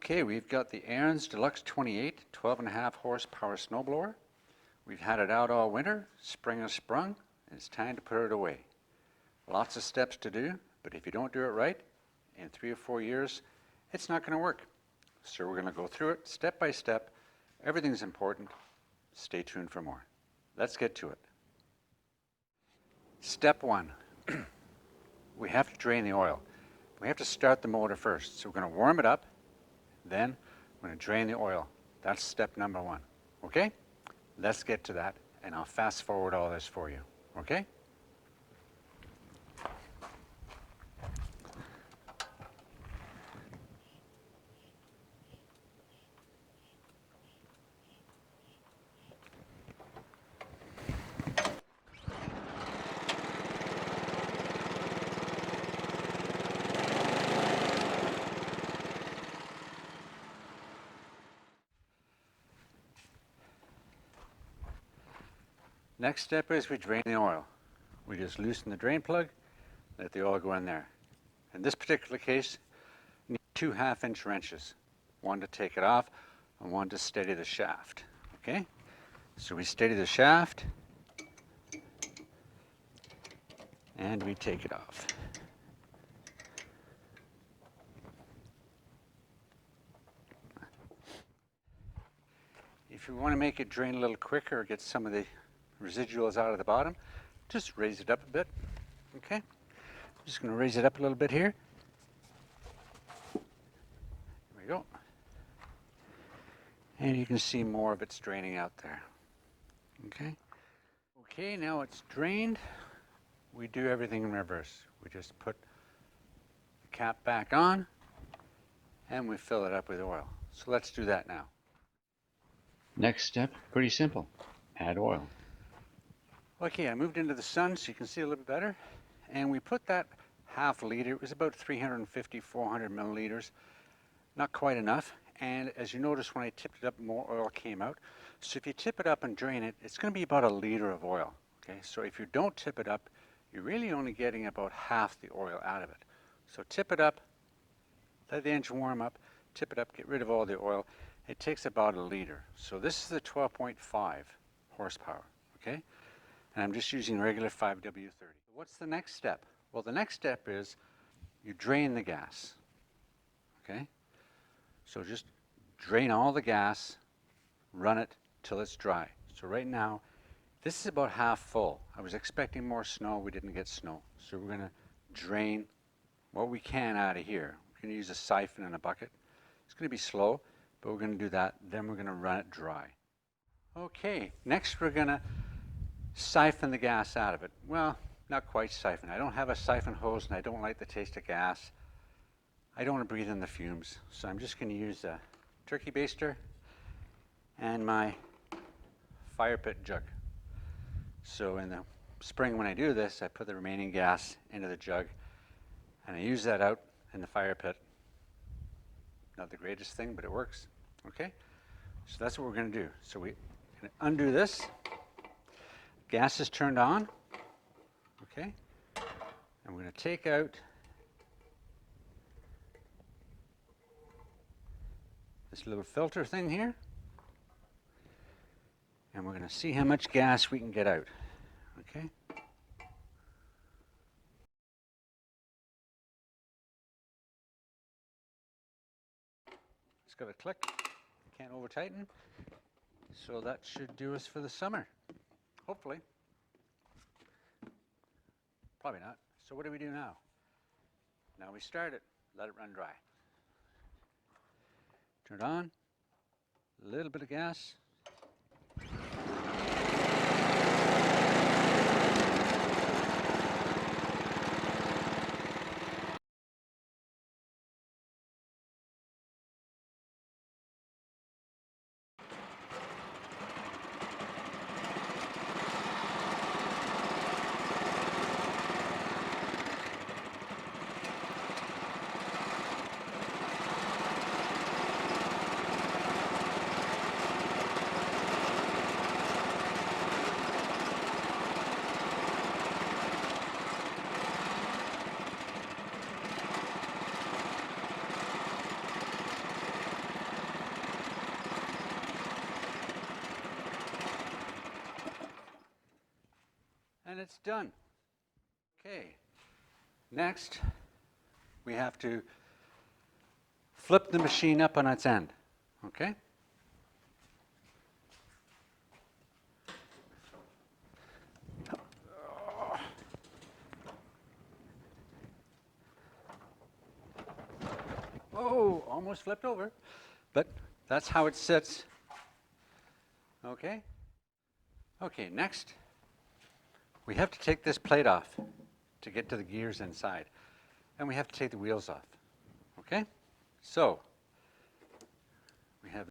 Okay, we've got the Ariens Deluxe 28 12.5 horsepower snowblower. We've had it out all winter, spring has sprung, and it's time to put it away. Lots of steps to do, but if you don't do it right, in 3 or 4 years, it's not going to work. So we're going to go through it step by step. Everything's important. Stay tuned for more. Let's get to it. Step 1. We have to drain the oil. We have to start the motor first. So we're going to warm it up. Then we're going to drain the oil. That's step number 1. Okay? Let's get to that, and I'll fast forward all this for you. Okay? Next step is we drain the oil. We just loosen the drain plug, let the oil go in there. In this particular case, you need 2 1/2-inch wrenches. One to take it off and one to steady the shaft. Okay? So we steady the shaft and we take it off. If you want to make it drain a little quicker or get some of the residuals out of the bottom, just raise it up a bit. Okay, I'm just going to raise it up a little bit here. There we go. And you can see more of it's draining out there. Okay. Okay, now it's drained. We do everything in reverse. We just put the cap back on and we fill it up with oil. So let's do that now. Next step, pretty simple. Add oil. Okay, I moved into the sun so you can see a little bit better. And we put that 1/2 liter, it was about 350, 400 milliliters. Not quite enough. And as you notice when I tipped it up, more oil came out. So if you tip it up and drain it, it's going to be about 1 liter of oil. Okay, so if you don't tip it up, you're really only getting about half the oil out of it. So tip it up, let the engine warm up, tip it up, get rid of all the oil. It takes about 1 liter. So this is the 12.5 horsepower. Okay. And I'm just using regular 5W30. What's the next step? Well, the next step is you drain the gas. Okay? So just drain all the gas, run it till it's dry. So right now, this is about half full. I was expecting more snow, we didn't get snow. So we're going to drain what we can out of here. We're going to use a siphon and a bucket. It's going to be slow, but we're going to do that. Then we're going to run it dry. Okay, next we're going to siphon the gas out of it. Well, not quite siphon. I don't have a siphon hose and I don't like the taste of gas. I don't want to breathe in the fumes. So I'm just going to use a turkey baster and my fire pit jug. So in the spring when I do this, I put the remaining gas into the jug and I use that out in the fire pit. Not the greatest thing, but it works. Okay? So that's what we're going to do. So we're going to undo this. Gas is turned on, okay, and we're going to take out this little filter thing here, and we're going to see how much gas we can get out, okay. It's got a click, can't over tighten, so that should do us for the summer. Hopefully. Probably not. So what do we do now? Now we start it, let it run dry. Turn it on, a little bit of gas. And it's done. Okay. Next, we have to flip the machine up on its end. Okay? Oh, almost flipped over, but that's how it sits. Okay? Okay, next, we have to take this plate off to get to the gears inside, and we have to take the wheels off. Okay? So, we have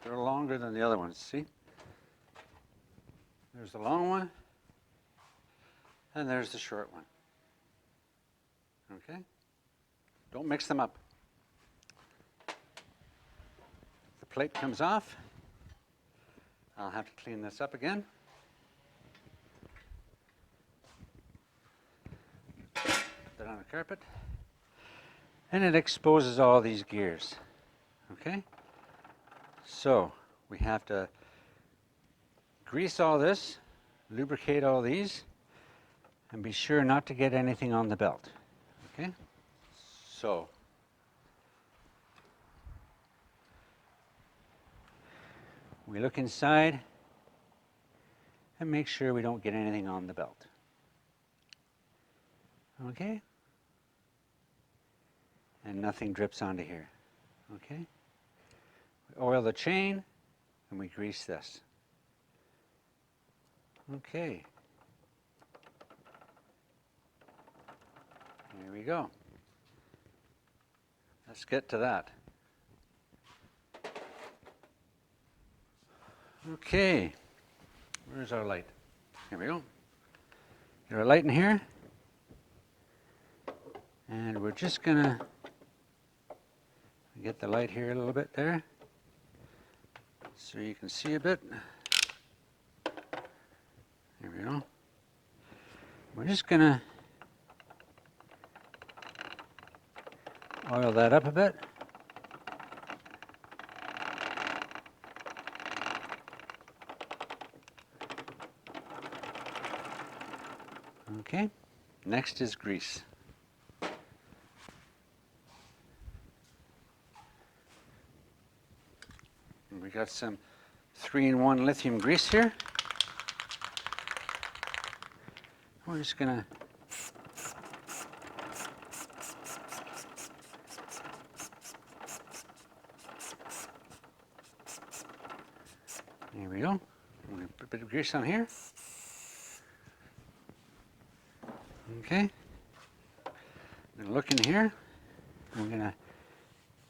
they're longer than the other ones, see? There's the long one, and there's the short one. Okay? Don't mix them up. The plate comes off. I'll have to clean this up again. Put that on the carpet. And it exposes all these gears. Okay? So, we have to grease all this, lubricate all these, and be sure not to get anything on the belt. Okay? So, we look inside and make sure we don't get anything on the belt. Okay? And nothing drips onto here. Okay? We oil the chain and we grease this. Okay. Here we go. Let's get to that. Okay. Where's our light? Here we go. Get our light in here. And we're just gonna get the light here a little bit there, so you can see a bit. There we go. We're just gonna oil that up a bit. Okay, next is grease. And we got some 3-in-1 lithium grease here. We're just gonna there we go. We're gonna put a bit of grease on here. Okay. I'm gonna look in here. We're gonna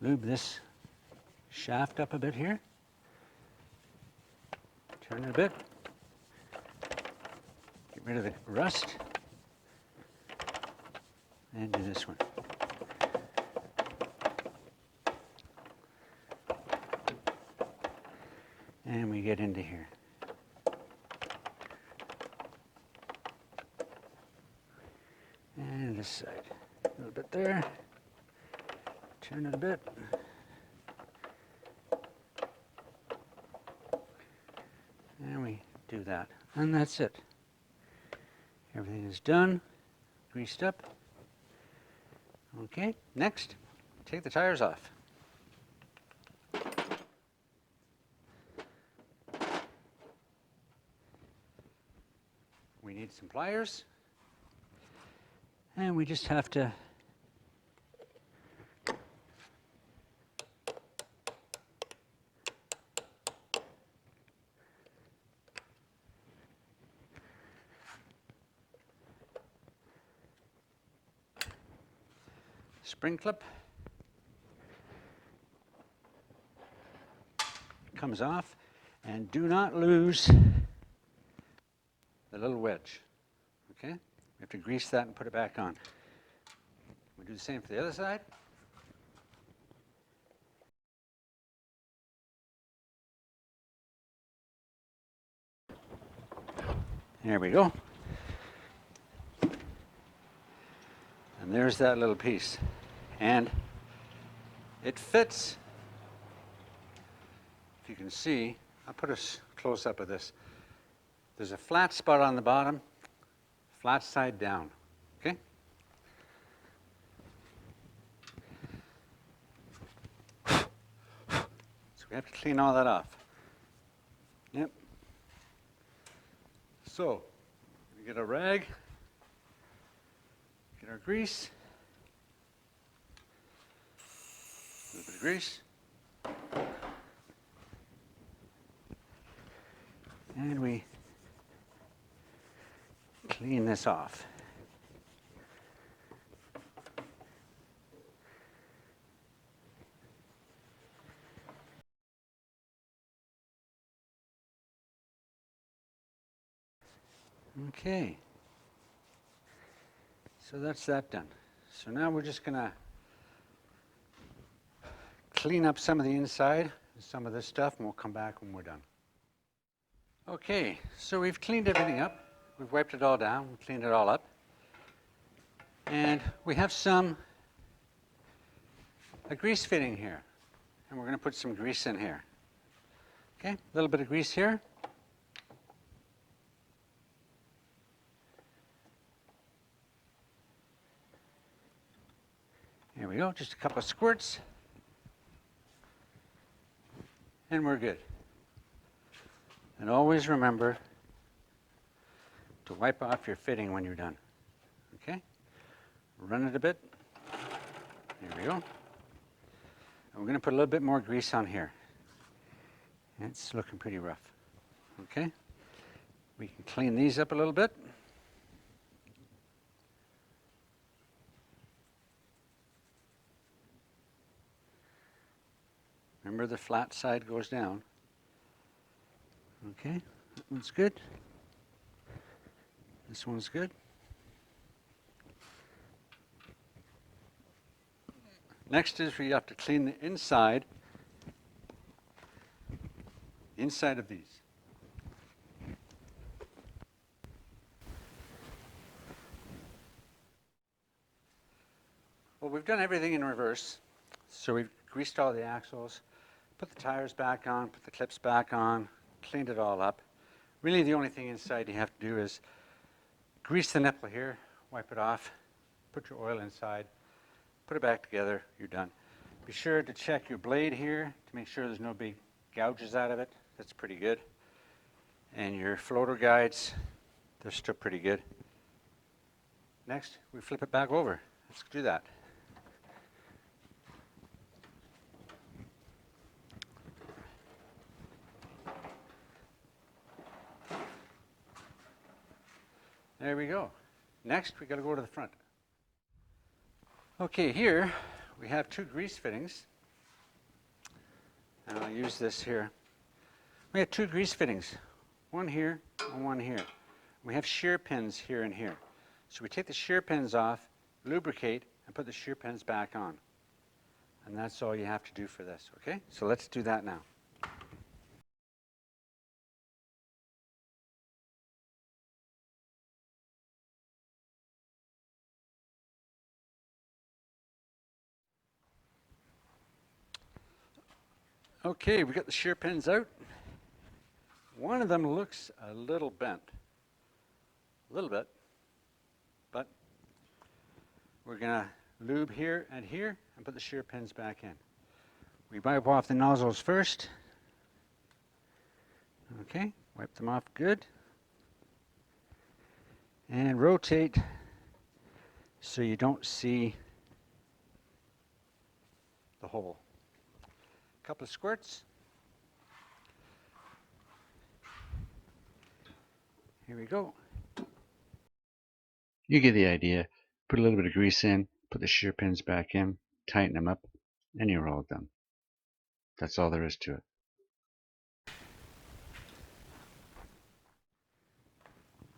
lube this shaft up a bit here. Turn it a bit. Get rid of the rust. And do this one. And we get into here. And this side. A little bit there. Turn it a bit. And we do that. And that's it. Everything is done. Greased up. Okay, next, take the tires off. We need some pliers. And we just have to spring clip comes off, and do not lose the little wedge. Okay? We have to grease that and put it back on. We do the same for the other side. There we go. And there's that little piece. And it fits. If you can see, I'll put a close up of this. There's a flat spot on the bottom, flat side down, okay? So we have to clean all that off. Yep. So, we get a rag, get our grease, a little bit of grease, and we clean this off. Okay, so that's that done. So now we're just going to clean up some of the inside, some of this stuff, and we'll come back when we're done. Okay, so we've cleaned everything up. We've wiped it all down, we cleaned it all up. And we have a grease fitting here. And we're going to put some grease in here. Okay, a little bit of grease here. Here we go, just a couple of squirts. And we're good. And always remember to wipe off your fitting when you're done. Okay? Run it a bit. Here we go. And we're going to put a little bit more grease on here. It's looking pretty rough. Okay? We can clean these up a little bit. Remember, the flat side goes down. Okay, that one's good. This one's good. Next is we have to clean the inside of these. Well, we've done everything in reverse. So we've greased all the axles, put the tires back on, put the clips back on, cleaned it all up. Really the only thing inside you have to do is grease the nipple here, wipe it off, put your oil inside, put it back together, you're done. Be sure to check your blade here to make sure there's no big gouges out of it. That's pretty good. And your floater guides, they're still pretty good. Next, we flip it back over. Let's do that. There we go. Next, we got to go to the front. Okay, here we have two grease fittings. And I'll use this here. We have two grease fittings, one here and one here. We have shear pins here and here. So we take the shear pins off, lubricate, and put the shear pins back on. And that's all you have to do for this, okay? So let's do that now. Okay, we got the shear pins out. One of them looks a little bent. A little bit. But we're going to lube here and put the shear pins back in. We wipe off the nozzles first. Okay, wipe them off good. And rotate so you don't see the hole. A couple of squirts. Here we go. You get the idea. Put a little bit of grease in, put the shear pins back in, tighten them up, and you're all done. That's all there is to it.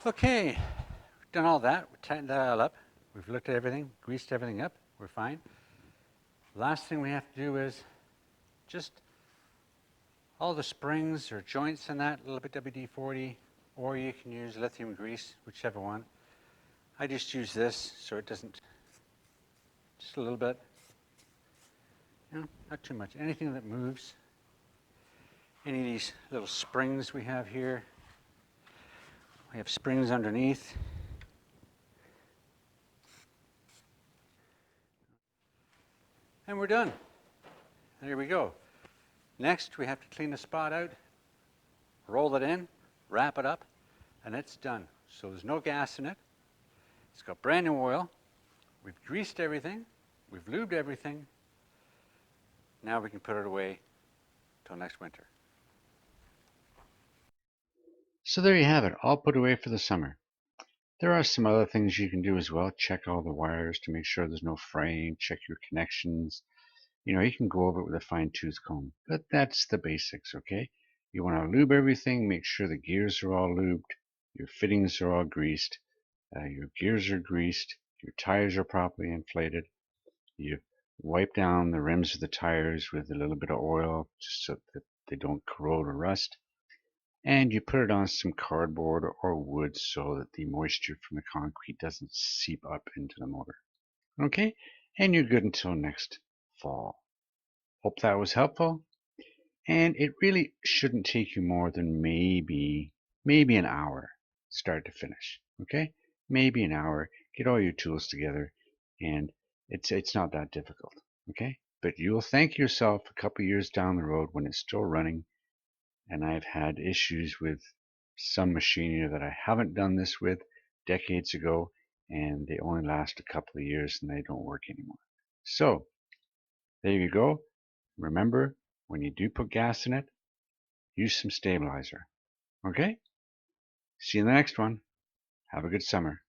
Okay, we've done all that. We tightened that all up. We've looked at everything, greased everything up. We're fine. Last thing we have to do is just all the springs or joints in that, a little bit WD-40, or you can use lithium grease, whichever one. I just use this so it doesn't, just a little bit, you know, not too much. Anything that moves, any of these little springs we have here. We have springs underneath. And we're done. There we go. Next, we have to clean the spot out, roll it in, wrap it up, and it's done. So there's no gas in it. It's got brand new oil. We've greased everything. We've lubed everything. Now we can put it away till next winter. So there you have it, all put away for the summer. There are some other things you can do as well. Check all the wires to make sure there's no fraying. Check your connections. You know, you can go over it with a fine-tooth comb, but that's the basics, okay? You want to lube everything, make sure the gears are all lubed, your fittings are all greased, your gears are greased, your tires are properly inflated. You wipe down the rims of the tires with a little bit of oil just so that they don't corrode or rust. And you put it on some cardboard or wood so that the moisture from the concrete doesn't seep up into the motor. Okay? And you're good until next fall. Hope that was helpful. And it really shouldn't take you more than maybe an hour, start to finish. Okay? Maybe an hour. Get all your tools together, and it's not that difficult. Okay? But you'll thank yourself a couple years down the road when it's still running. And I've had issues with some machinery that I haven't done this with decades ago, and they only last a couple of years and they don't work anymore. So there you go. Remember, when you do put gas in it, use some stabilizer. Okay? See you in the next one. Have a good summer.